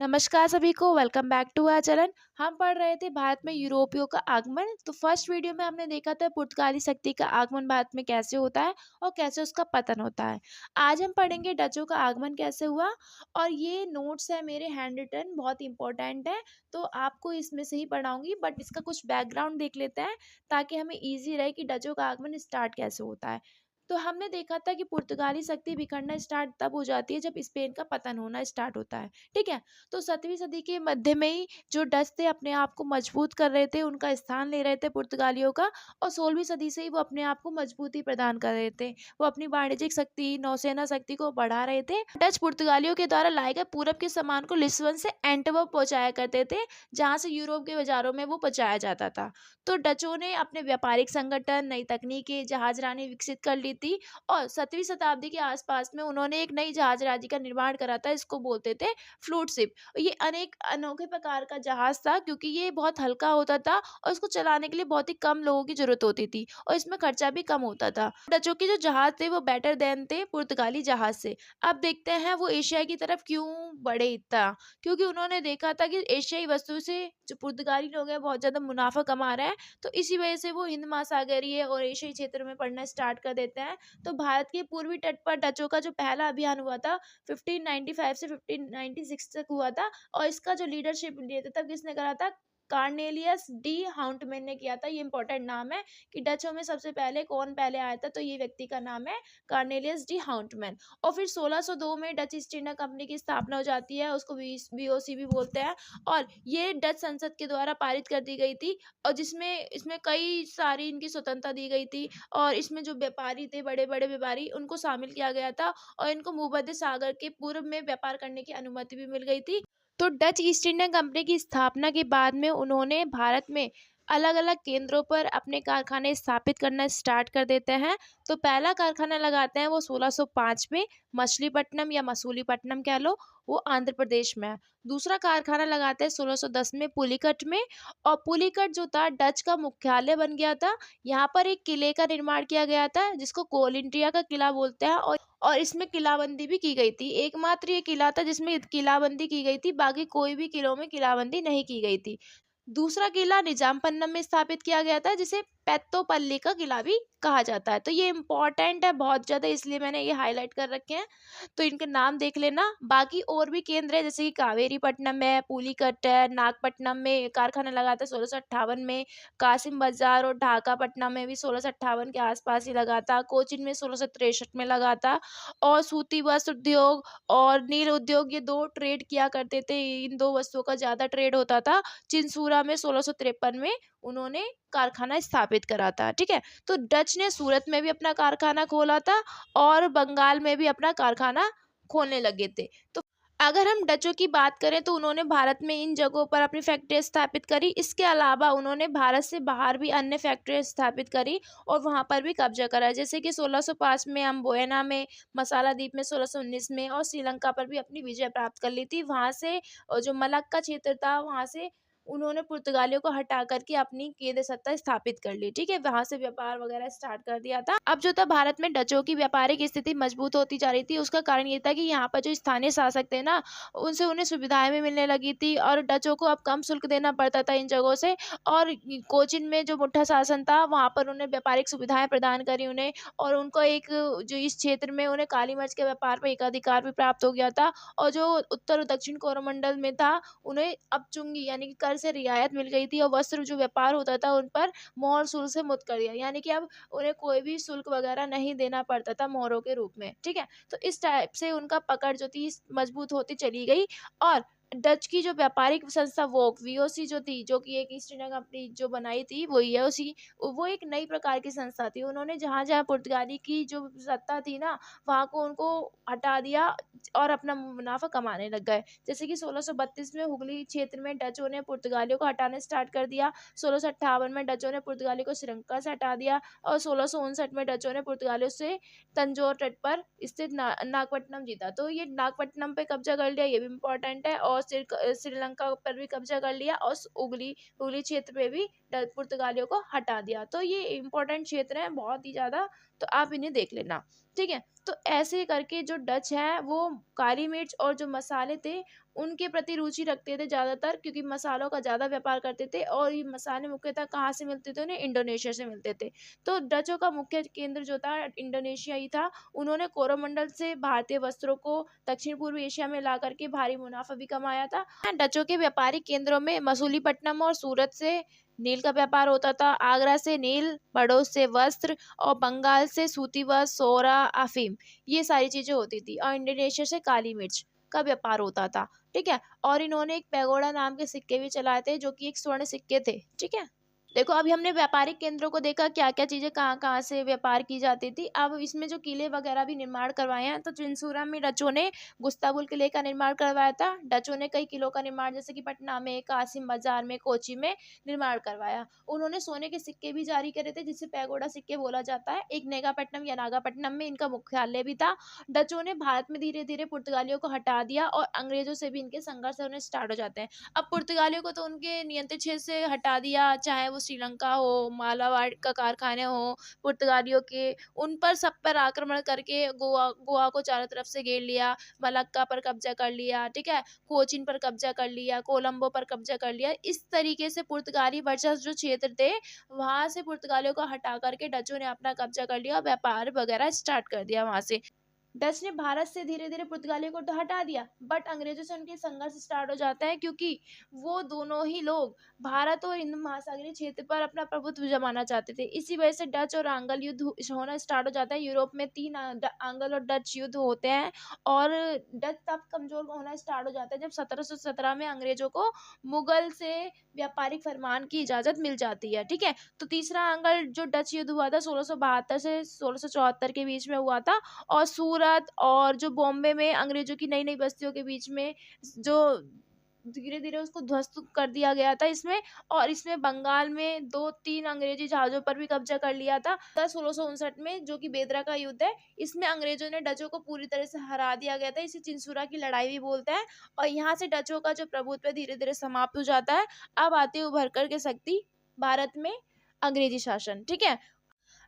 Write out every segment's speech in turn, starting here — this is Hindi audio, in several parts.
नमस्कार सभी को, welcome back to our channel. हम पढ़ रहे थे भारत में यूरोपियों का आगमन। तो फर्स्ट वीडियो में हमने देखा था पुर्तगाली शक्ति का आगमन भारत में कैसे होता है और कैसे उसका पतन होता है। आज हम पढ़ेंगे डचों का आगमन कैसे हुआ। और ये नोट्स है मेरे हैंड रिटन, बहुत इंपॉर्टेंट है, तो आपको इसमें से ही पढ़ाऊंगी, बट इसका कुछ बैकग्राउंड देख लेते हैं ताकि हमें ईजी रहे कि डचों का आगमन स्टार्ट कैसे होता है। तो हमने देखा था कि पुर्तगाली शक्ति बिखरना स्टार्ट तब हो जाती है जब स्पेन का पतन होना स्टार्ट होता है। ठीक है। तो 7वीं सदी के मध्य में ही जो डच थे अपने आप को मजबूत कर रहे थे, उनका स्थान ले रहे थे पुर्तगालियों का। और 16वीं सदी से ही वो अपने आप को मजबूती प्रदान कर रहे थे। वो अपनी वाणिज्यिक शक्ति, नौसेना शक्ति को बढ़ा रहे थे। डच पुर्तगालियों के द्वारा लाए गए पूरब के सामान को लिस्बन से एंटवर्प पहुंचाया करते थे, जहां से यूरोप के बाजारों में वो पहुंचाया जाता था। तो डचों ने अपने व्यापारिक संगठन, नई तकनीकें, जहाजरानी विकसित कर ली थी। और 7वीं शताब्दी के आसपास में उन्होंने एक नई जहाजरानी का निर्माण करा था, इसको बोलते थे फ्लूट शिप। ये अनेक अनोखे प्रकार का जहाज था, क्योंकि ये बहुत हल्का होता था और इसको चलाने के लिए बहुत ही कम लोगों की जरूरत होती थी और इसमें खर्चा भी कम होता था। डचों के जो जहाज थे वो बेटर देन थे पुर्तगाली जहाज से। अब देखते हैं वो एशिया की तरफ क्यों बढ़े इतना। क्योंकि उन्होंने देखा था कि एशियाई वस्तु से जो पुर्तगाली लोग हैं बहुत ज्यादा मुनाफा कमा रहे हैं। तो इसी वजह से वो हिंद महासागरीय और एशियाई क्षेत्र में पढ़ना स्टार्ट कर देते हैं। तो भारत के पूर्वी तट पर डचों का जो पहला अभियान हुआ था 1595 से 1596 तक हुआ था। और इसका जो लीडरशिप लिया था तब किसने करा था? कार्नेलियस डी हाउंटमैन ने किया था। ये इंपॉर्टेंट नाम है कि डचों में सबसे पहले कौन पहले आया था, तो ये व्यक्ति का नाम है कार्नेलियस डी हाउंटमैन। और फिर 1602 में डच ईस्ट इंडिया कंपनी की स्थापना हो जाती है, उसको बीओसी भी बोलते हैं। और ये डच संसद के द्वारा पारित कर दी गई थी। और जिसमें इसमें कई सारी इनकी स्वतंत्रता दी गई थी। और इसमें जो व्यापारी थे, बड़े बड़े व्यापारी, उनको शामिल किया गया था। और इनको भूमध्य सागर के पूर्व में व्यापार करने की अनुमति भी मिल गई थी। तो डच ईस्ट इंडिया कंपनी की स्थापना के बाद में उन्होंने भारत में अलग अलग केंद्रों पर अपने कारखाने स्थापित करना स्टार्ट कर देते हैं। तो पहला कारखाना लगाते हैं वो 1605 में, मछलीपट्टनम या मसूलीपट्टनम कह लो, वो आंध्र प्रदेश में है। दूसरा कारखाना लगाते हैं 1610 में पुलिकट में। और पुलिकट जो था डच का मुख्यालय बन गया था। यहाँ पर एक किले का निर्माण किया गया था जिसको कोलिंट्रिया का किला बोलते हैं। और इसमें किलाबंदी भी की गई थी। एकमात्र ये किला था जिसमें किलाबंदी की गई थी, बाकी कोई भी किलों में किलाबंदी नहीं की गई थी। दूसरा किला निजामपन्नम में स्थापित किया गया था, जिसे पेत्तोपल्ली का किला भी कहा जाता है। तो ये इंपॉर्टेंट है बहुत ज्यादा, इसलिए मैंने ये हाईलाइट कर रखे हैं। तो इनके नाम देख लेना। बाकी और भी केंद्र है, जैसे कि कावेरीपट्टनम है, पुलिकट है, नागपट्टनम में कारखाना लगा था 1658 में। कासिम बाजार और ढाकापट्टनम में भी 1658 के आसपास ही लगा था। कोचिन में 1663 में लगा था। और सूती वस्त्र उद्योग और नील उद्योग, ये दो ट्रेड किया करते थे, इन दो वस्तुओं का ज्यादा ट्रेड होता था। चिंसूरा में 1653 में उन्होंने कारखाना स्थापित करा था। ठीक है। तो डच ने सूरत में भी अपना कारखाना खोला था और बंगाल में भी अपना कारखाना खोलने लगे थे। तो अगर हम डचों की बात करें तो उन्होंने भारत में इन जगहों पर अपनी फैक्ट्री स्थापित करी। इसके अलावा उन्होंने भारत से बाहर भी अन्य फैक्ट्री स्थापित करी और वहां पर भी कब्जा करा, जैसे कि 1605 में अम्बोयना में, मसाला द्वीप में 1619 में, और श्रीलंका पर भी अपनी विजय प्राप्त कर ली थी। वहां से जो मलक्का क्षेत्र था वहां से उन्होंने पुर्तगालियों को हटा करके अपनी केंद्र सत्ता स्थापित कर ली। ठीक है। वहां से व्यापार वगैरह स्टार्ट कर दिया था। अब जो था भारत में डचों की व्यापारिक स्थिति मजबूत होती जा रही थी। उसका कारण ये था कि यहाँ पर जो स्थानीय शासक थे ना, उनसे उन्हें सुविधाएं भी मिलने लगी थी और डचों को अब कम शुल्क देना पड़ता था इन जगहों से। और कोचिन में जो मुठ्ठा शासन था वहां पर उन्हें व्यापारिक सुविधाएं प्रदान करी उन्हें। और उनको एक जो इस क्षेत्र में उन्हें काली मिर्च के व्यापार पर एकाधिकार भी प्राप्त हो गया था। और जो उत्तर और दक्षिण कोरोमंडल में था उन्हें अब चुंगी यानी कि कर से रियायत मिल गई थी। और वस्त्र जो व्यापार होता था उन पर मोहर शुल्क से मुक्त कर दिया, यानी कि अब उन्हें कोई भी शुल्क वगैरह नहीं देना पड़ता था मोहरों के रूप में। ठीक है। तो इस टाइप से उनका पकड़ जो थी मजबूत होती चली गई। और डच की जो व्यापारिक संस्था वीओसी जो थी, जो कि एक ईस्ट इंडिया कंपनी जो बनाई थी वो वीओसी, वो एक नई प्रकार की संस्था थी। उन्होंने जहाँ जहाँ पुर्तगाली की जो सत्ता थी ना वहाँ को उनको हटा दिया और अपना मुनाफा कमाने लग गए। जैसे कि 1632 में हुगली क्षेत्र में डचों ने पुर्तगालियों को हटाना स्टार्ट कर दिया। 1658 में डचों ने पुर्तगालियों को श्रीलंका से हटा दिया। और 1659 में डचों ने पुर्तगालियों से तंजौर तट पर स्थित नागपट्टनम जीता। तो ये नागपट्टनम पे कब्जा कर लिया, ये भी इम्पोर्टेंट है। और श्रीलंका पर भी कब्जा कर लिया और उगली उगली क्षेत्र पे भी पुर्तगालियों को हटा दिया। तो ये इम्पोर्टेंट क्षेत्र है बहुत ही ज्यादा, तो आप इन्हें देख लेना। ठीक है। तो ऐसे करके जो डच है वो काली मिर्च और जो मसाले थे उनके प्रति रुचि रखते थे ज़्यादातर, क्योंकि मसालों का ज़्यादा व्यापार करते थे और ये मसाले मुख्यतः कहाँ से मिलते थे उन्हें? इंडोनेशिया से मिलते थे। तो डचों का मुख्य केंद्र जो था इंडोनेशिया ही था। उन्होंने कोरोमंडल से भारतीय वस्त्रों को दक्षिण पूर्व एशिया में ला करके भारी मुनाफा भी कमाया था। डचों के व्यापारिक केंद्रों में मसूलीपट्टनम और सूरत से नील का व्यापार होता था, आगरा से नील, बड़ौद से वस्त्र और बंगाल से सूती वस्त्र, सोरा, अफीम, ये सारी चीजें होती थी। और इंडोनेशिया से काली मिर्च का व्यापार होता था। ठीक है। और इन्होंने एक पैगोडा नाम के सिक्के भी चलाए थे, जो कि एक स्वर्ण सिक्के थे। ठीक है। देखो, अभी हमने व्यापारिक केंद्रों को देखा, क्या क्या चीजें कहाँ कहाँ से व्यापार की जाती थी। अब इसमें जो किले वगैरह भी निर्माण करवाए हैं, तो चिंसूरा में डचों ने गुस्ताबुल किले का निर्माण करवाया था। डचों ने कई किलों का निर्माण, जैसे कि पटना में, कासिम बाजार में, कोची में निर्माण करवाया। उन्होंने सोने के सिक्के भी जारी करे थे, जिसे पैगोडा सिक्के बोला जाता है। एक नेगापट्टनम या नागापट्टनम में इनका मुख्यालय भी था। डचों ने भारत में धीरे धीरे पुर्तगालियों को हटा दिया और अंग्रेजों से भी इनके संघर्ष होने स्टार्ट हो जाते हैं। अब पुर्तगालियों को तो उनके नियंत्रित क्षेत्र से हटा दिया, चाहे वो श्रीलंका हो, मालाबार का कारखाने हो पुर्तगालियों के, उन पर सब पर आक्रमण करके गोवा गोवा को चारों तरफ से घेर लिया, मलक्का पर कब्जा कर लिया। ठीक है। कोचीन पर कब्जा कर लिया, कोलंबो पर कब्जा कर लिया। इस तरीके से पुर्तगाली वर्चस्व जो क्षेत्र थे, वहां से पुर्तगालियों को हटा करके डचों ने अपना कब्जा कर लिया और व्यापार वगैरह स्टार्ट कर दिया वहां से। डच ने भारत से धीरे धीरे पुर्तगालियों को तो हटा दिया, बट अंग्रेजों से उनके संघर्ष स्टार्ट हो जाता है, क्योंकि वो दोनों ही लोग भारत और हिंद महासागरीय क्षेत्र पर अपना प्रभुत्व जमाना चाहते थे। इसी वजह से डच और आंग्ल युद्ध होना स्टार्ट हो जाता है। यूरोप में तीन आंग्ल और डच युद्ध होते हैं। और डच तब कमजोर होना स्टार्ट हो जाता है जब 1717 में अंग्रेजों को मुगल से व्यापारिक फरमान की इजाजत मिल जाती है। ठीक है। तो तीसरा आंग्ल जो डच युद्ध हुआ था 1672 से 1674 के बीच में हुआ था। और सूरत और जो बॉम्बे में अंग्रेजों की नई नई बस्तियों के बीच में जो धीरे धीरे उसको ध्वस्त कर दिया गया था इसमें। और इसमें बंगाल में 2-3 अंग्रेजी जहाजों पर भी कब्जा कर लिया था। 1659 में, जो कि बेदरा का युद्ध है, इसमें अंग्रेजों ने डचों को पूरी तरह से हरा दिया गया था। इसे चिंसुरा की लड़ाई भी बोलते हैं। और यहाँ से डचों का जो प्रभुत्व है धीरे धीरे समाप्त हो जाता है। अब आती है उभर कर के शक्ति भारत में अंग्रेजी शासन। ठीक है।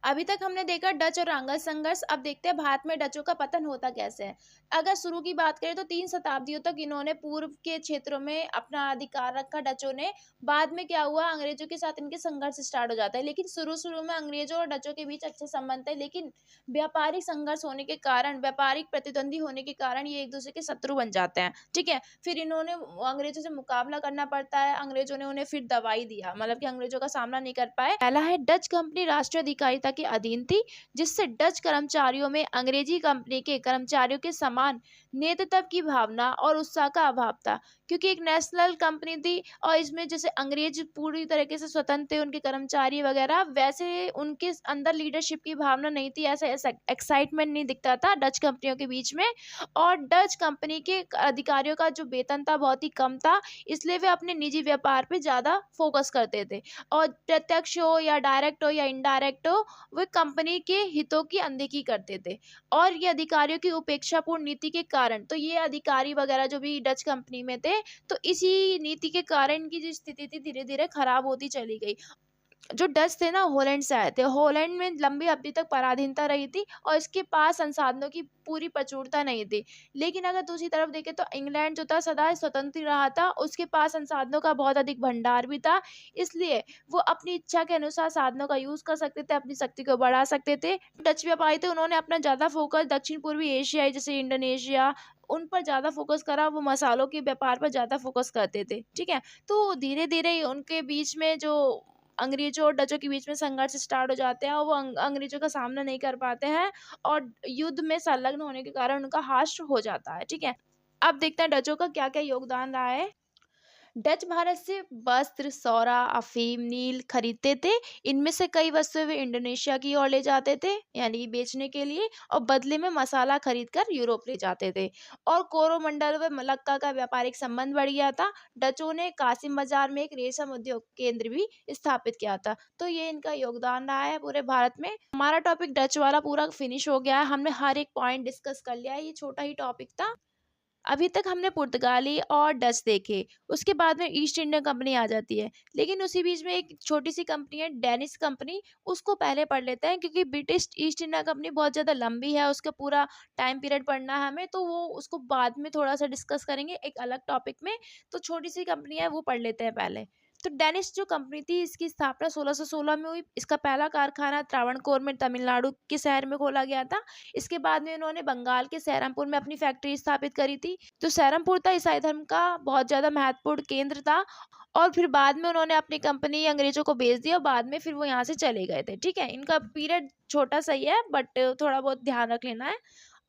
अभी तक हमने देखा डच और आंग्ल संघर्ष। अब देखते हैं भारत में डचों का पतन होता कैसे है। अगर शुरू की बात करें तो 3 शताब्दियों तक इन्होंने पूर्व के क्षेत्रों में अपना अधिकार रखा डचों ने। बाद में क्या हुआ, अंग्रेजों के साथ इनके संघर्ष स्टार्ट हो जाता है। लेकिन शुरू शुरू में अंग्रेजों और डचों के बीच अच्छे संबंध थे, लेकिन व्यापारिक संघर्ष होने के कारण, व्यापारिक प्रतिद्वंदी होने के कारण ये एक दूसरे के शत्रु बन जाते हैं। ठीक है। फिर इन्होंने अंग्रेजों से मुकाबला करना पड़ता है। अंग्रेजों ने उन्हें फिर दबाई दिया, मतलब कि अंग्रेजों का सामना नहीं कर पाए। पहला है, डच कंपनी राष्ट्रीय अधिकारिता के अधीन थी, जिससे डच कर्मचारियों में अंग्रेजी कंपनी के कर्मचारियों के समान नेतृत्व की भावना और उत्साह का अभाव था, क्योंकि एक नेशनल कंपनी थी। और इसमें जैसे अंग्रेज पूरी तरीके से स्वतंत्र थे, उनके कर्मचारी वगैरह, वैसे उनके अंदर लीडरशिप की भावना नहीं थी, ऐसा एक्साइटमेंट नहीं दिखता था डच कंपनियों के बीच में। और डच कंपनी के अधिकारियों का जो वेतन था बहुत ही कम था, इसलिए वे अपने निजी व्यापार पे ज्यादा फोकस करते थे। और प्रत्यक्ष हो या डायरेक्ट हो या इनडायरेक्ट हो, वे कंपनी के हितों की अनदेखी करते थे। और ये अधिकारियों की उपेक्षापूर्ण नीति के कारण, तो ये अधिकारी वगैरह जो भी डच कंपनी में थे, तो इसी नीति के कारण इनकी जो स्थिति थी धीरे धीरे खराब होती चली गई। जो डच थे ना, हॉलैंड से आए थे। हॉलैंड में लंबी अवधि तक पराधीनता रही थी और इसके पास संसाधनों की पूरी प्रचुरता नहीं थी। लेकिन अगर दूसरी तरफ देखें तो इंग्लैंड जो था सदा स्वतंत्र ही रहा था, उसके पास संसाधनों का बहुत अधिक भंडार भी था। इसलिए वो अपनी इच्छा के अनुसार साधनों का यूज कर सकते थे, अपनी शक्ति को बढ़ा सकते थे। डच व्यापारी थे, उन्होंने अपना ज्यादा फोकस दक्षिण पूर्वी एशिया जैसे इंडोनेशिया, उन पर ज्यादा फोकस करा। वो मसालों के व्यापार पर ज्यादा फोकस करते थे। ठीक है। तो धीरे धीरे उनके बीच में जो अंग्रेजों और डचों के बीच में संघर्ष स्टार्ट हो जाते हैं और वो अंग्रेजों का सामना नहीं कर पाते हैं और युद्ध में संलग्न होने के कारण उनका हाश हो जाता है। ठीक है। अब देखते हैं डचों का क्या क्या योगदान रहा है। डच भारत से वस्त्र, सौरा, अफीम, नील खरीदते थे। इनमें से कई वस्तुएं वे इंडोनेशिया की ओर ले जाते थे, यानी बेचने के लिए, और बदले में मसाला खरीदकर यूरोप ले जाते थे। और कोरोमंडल व मलक्का का व्यापारिक संबंध बढ़ गया था। डचों ने कासिम बाजार में एक रेशम उद्योग केंद्र भी स्थापित किया था। तो ये इनका योगदान रहा है पूरे भारत में। हमारा टॉपिक डच वाला पूरा फिनिश हो गया है। हमने हर एक पॉइंट डिस्कस कर लिया है। ये छोटा ही टॉपिक था। अभी तक हमने पुर्तगाली और डच देखे, उसके बाद में ईस्ट इंडिया कंपनी आ जाती है। लेकिन उसी बीच में एक छोटी-सी कंपनी है डेनिश कंपनी, उसको पहले पढ़ लेते हैं क्योंकि ब्रिटिश ईस्ट इंडिया कंपनी बहुत ज़्यादा लंबी है, उसका पूरा टाइम पीरियड पढ़ना है हमें, तो वो उसको बाद में थोड़ा-सा डिस्कस करेंगे एक अलग टॉपिक में। तो छोटी-सी कंपनी है, वो पढ़ लेते हैं पहले। तो डेनिश जो कंपनी थी, इसकी स्थापना 1616 में हुई। इसका पहला कारखाना त्रावणकोर में तमिलनाडु के शहर में खोला गया था। इसके बाद में इन्होंने बंगाल के सहारनपुर में अपनी फैक्ट्री स्थापित करी थी। तो सहारनपुर था ईसाई धर्म का बहुत ज़्यादा महत्वपूर्ण केंद्र था, और फिर बाद में उन्होंने अपनी कंपनी अंग्रेज़ों को बेच दिया और बाद में फिर वो यहाँ से चले गए थे, ठीक है? इनका पीरियड छोटा सही है, बट थोड़ा बहुत ध्यान रख लेना है।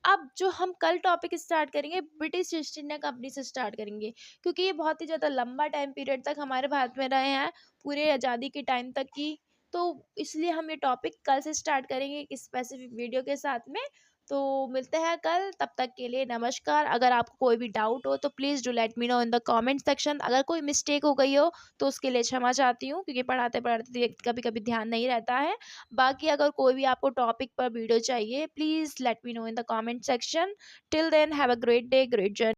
अब जो हम कल टॉपिक स्टार्ट करेंगे, ब्रिटिश ईस्ट इंडिया कंपनी से स्टार्ट करेंगे, क्योंकि ये बहुत ही ज़्यादा लंबा टाइम पीरियड तक हमारे भारत में रहे हैं, पूरे आज़ादी के टाइम तक की। तो इसलिए हम ये टॉपिक कल से स्टार्ट करेंगे एक स्पेसिफिक वीडियो के साथ में। तो मिलते हैं कल, तब तक के लिए नमस्कार। अगर आपको कोई भी डाउट हो तो please do let me know in the comment section. अगर कोई मिस्टेक हो गई हो तो उसके लिए क्षमा चाहती हूँ, क्योंकि पढ़ाते-पढ़ाते कभी कभी ध्यान नहीं रहता है। बाकी अगर कोई भी आपको टॉपिक पर वीडियो चाहिए, please let me know in the comment section. Till then have a great day, great journey.